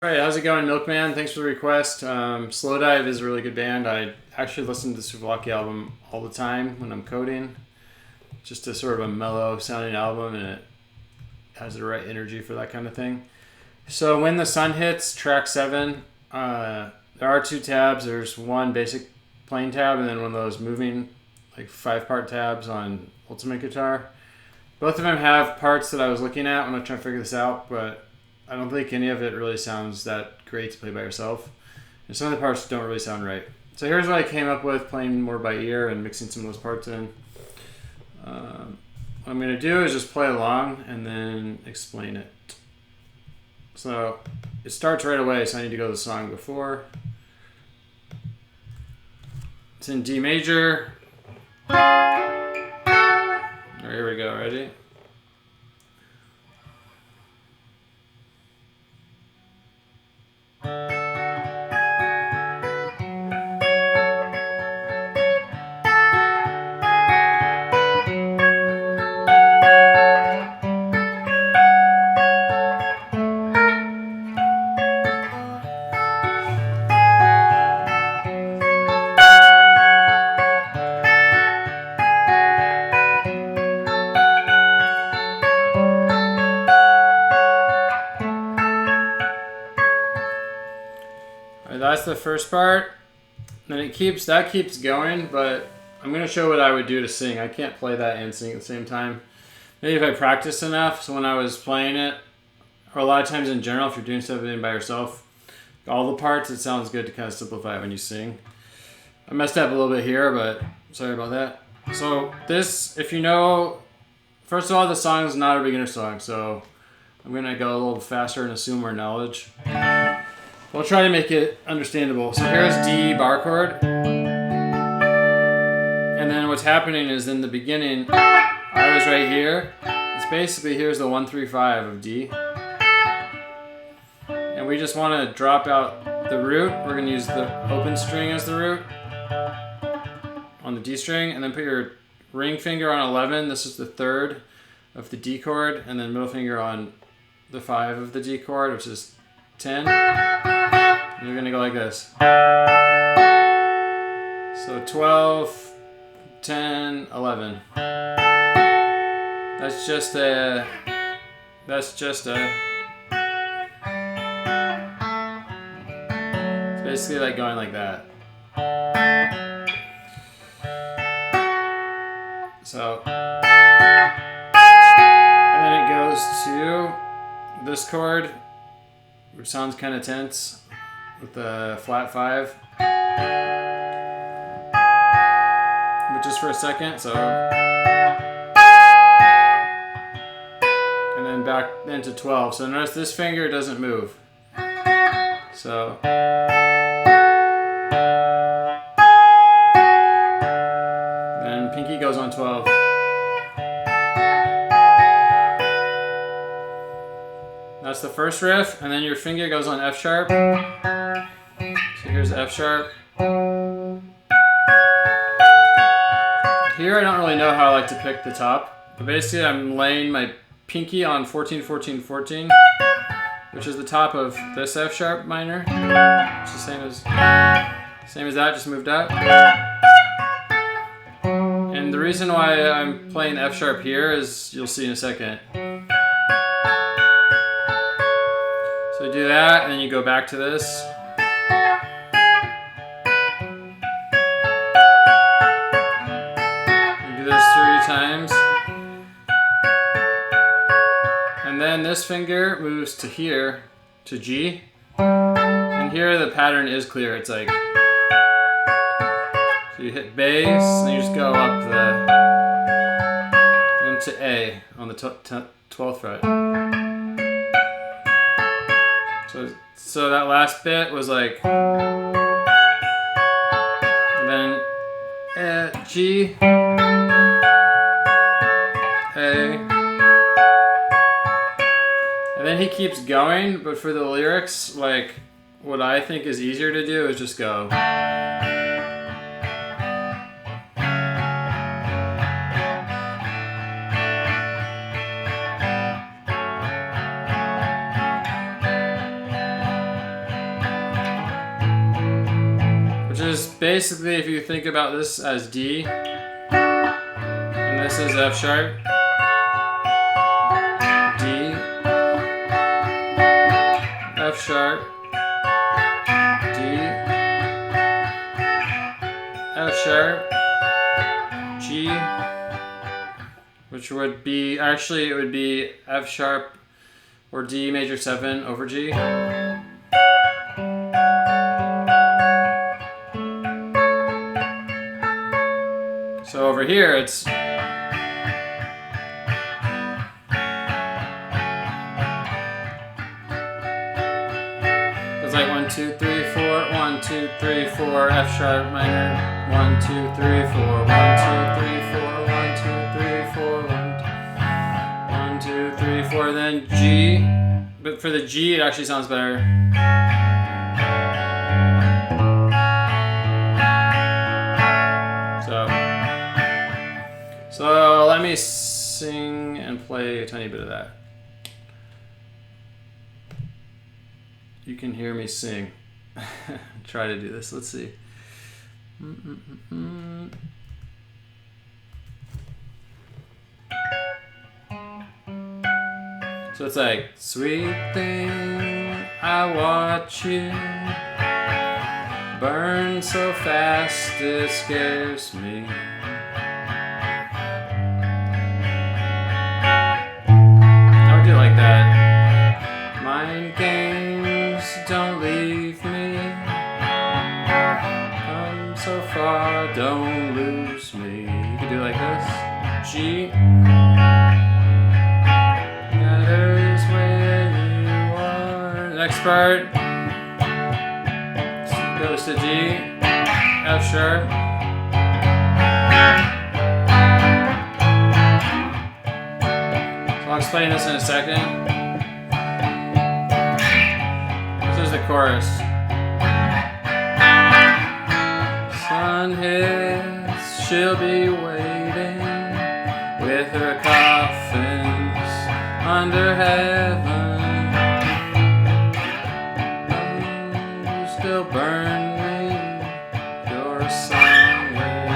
Alright, how's it going, Milkman? Thanks for the request. Slowdive is a really good band. I actually listen to the Souvlaki album all the time when I'm coding. Just a sort of a mellow sounding album, and it has the right energy for that kind of thing. So When the Sun Hits, track 7, there are 2 tabs. There's one basic plain tab and then one of those moving like 5-part tabs on Ultimate Guitar. Both of them have parts that I was looking at when I was trying to figure this out, but I don't think any of it really sounds that great to play by yourself. And some of the parts don't really sound right. So here's what I came up with playing more by ear and mixing some of those parts in. What I'm going to do is just play along and then explain it. So it starts right away, so I need to go to the song before. It's in D major. Alright, here we go. Ready? That's the first part. Then that keeps going, but I'm gonna show what I would do to sing. I can't play that and sing at the same time. Maybe if I practiced enough, so when I was playing it, or a lot of times in general, if you're doing something by yourself, all the parts, it sounds good to kind of simplify it when you sing. I messed up a little bit here, but sorry about that. So this, if you know, first of all, the song is not a beginner song, so I'm gonna go a little faster and assume more knowledge. We'll try to make it understandable. So here's D bar chord. And then what's happening is in the beginning, I was right here. It's basically, here's the 1, 3, 5 of D. And we just want to drop out the root. We're going to use the open string as the root on the D string. And then put your ring finger on 11. This is the 3rd of the D chord. And then middle finger on the 5 of the D chord, which is 10. And you're going to go like this. So 12, 10, 11. That's just a... It's basically like going like that. So... And then it goes to this chord, which sounds kind of tense, with the flat 5. But just for a second, so. And then back into 12. So notice this finger doesn't move. So. Then pinky goes on 12. That's the first riff, and then your finger goes on F sharp. So here's F sharp. Here I don't really know how I like to pick the top, but basically I'm laying my pinky on 14, 14, 14, which is the top of this F sharp minor, which is the same as that, just moved up. And the reason why I'm playing F sharp here is you'll see in a second. So do that, and then you go back to this. And do this 3 times. And then this finger moves to here, to G. And here the pattern is clear. It's like, so you hit bass, and you just go up into A on the 12th fret. So that last bit was like, and then G, A, and then he keeps going, but for the lyrics, like, what I think is easier to do is just go. is basically, if you think about this as D, and this is F sharp, D, F sharp, D, F sharp, G, which would be, actually it would be F sharp or D major 7 over G. So over here it's like 1, 2, 3, 4, 1, 2, 3, 4, F sharp minor, 1, 2, 3, 4, 1, 2, 3, 4, 1, 2, 3, 4, 1, 2, 3, 4, then G, but for the G it actually sounds better. So let me sing and play a tiny bit of that. You can hear me sing. Try to do this. Let's see. So it's like, sweet thing, I watch you burn so fast it scares me. I would do it like that. Mind games, don't leave me. Come so far, don't lose me. You could do it like this. G. Matters where you are. Next part goes to D, F sharp. So I'll explain this in a second. This is the chorus. Sun hits, she'll be waiting with her coffins under heaven. You still burn me, your song way.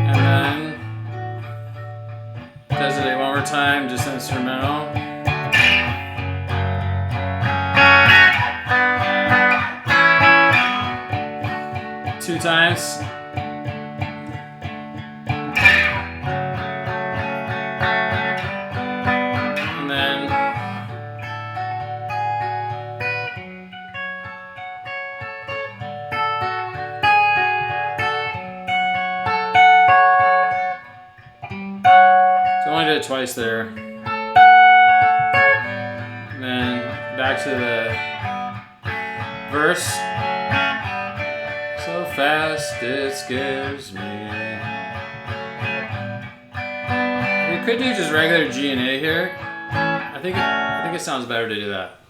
And then does it one more time, just instrumental. Two times. And then so I only did it twice there. And then back to the verse. So fast it scares me. We could do just regular G and A here. I think it sounds better to do that.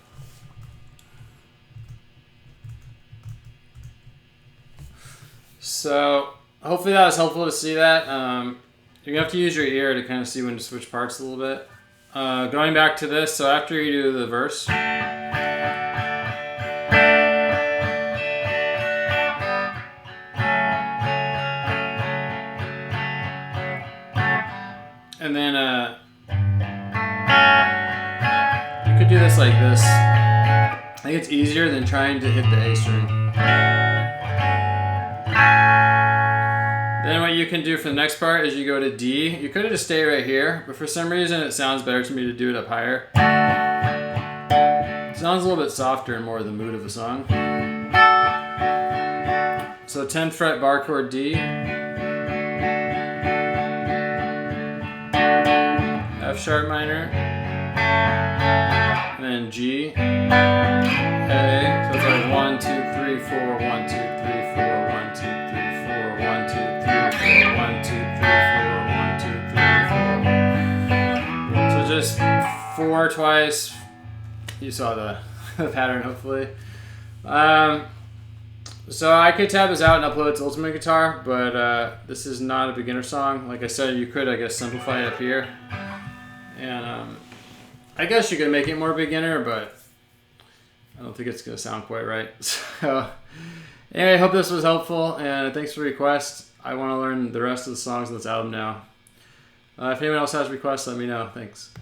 So hopefully that was helpful to see that. You have to use your ear to kind of see when to switch parts a little bit. Going back to this, so after you do the verse, and then you could do this like this. I think it's easier than trying to hit the A string. Then what you can do for the next part is you go to D. You could have just stayed right here, but for some reason it sounds better to me to do it up higher. It sounds a little bit softer and more the mood of the song. So 10th fret bar chord D. F sharp minor, and then G, A, so it's like 1, 2, 3, 4, 1, 2, 3, 4, 1, 2, 3, 4, 1, 2, 3, 4, 1, 2, 3, 4, 1, 2, 3, 4. So just 4 twice. You saw the pattern, hopefully. So I could tab this out and upload it to Ultimate Guitar, but this is not a beginner song. Like I said, you could, I guess, simplify it up here. And I guess you could make it more beginner, but I don't think it's going to sound quite right. So anyway, I hope this was helpful, and thanks for the request. I want to learn the rest of the songs on this album now. If anyone else has requests, let me know. Thanks.